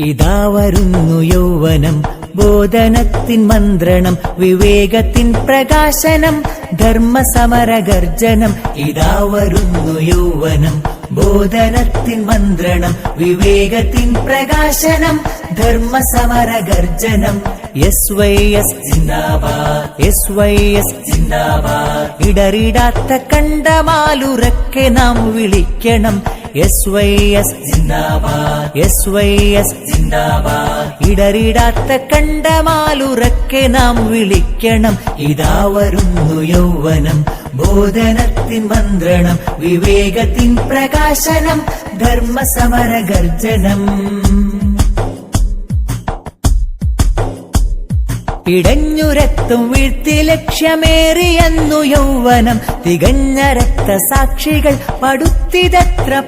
ഇതാ വരുന്നു യൗവനം, ബോധനത്തിൻ മന്ത്രണം, വിവേകത്തിൻ പ്രകാശനം, ധർമ്മസമരഗർജനം. ഇതാ വരുന്നു യൗവനം, ബോധനത്തിൻ മന്ത്രണം, വിവേകത്തിൻ പ്രകാശനം, ധർമ്മസമരഗർജനം. SYS zindabad, SYS zindabad. ഇടറിടാത്ത കണ്ടമാലുറക്കെ നാം വിളിക്കണം. SYS zindabad, SYS zindabad. ഇടറിടാത്ത കണ്ടമാലുറക്കെ നാം വിളിക്കണം. ഇതാ വരുന്നു യൗവനം, ബോധനത്തിൻ മന്ത്രണം, വിവേകത്തിൻ പ്രകാശനം, ധർമ്മസമരഗർജനം. പിടഞ്ഞുരക്തം വീഴ്ത്തി ലക്ഷ്യമേറിയെന്നു യൗവനം, തികഞ്ഞ രക്തസാക്ഷികൾ പടുത്തിതത്ര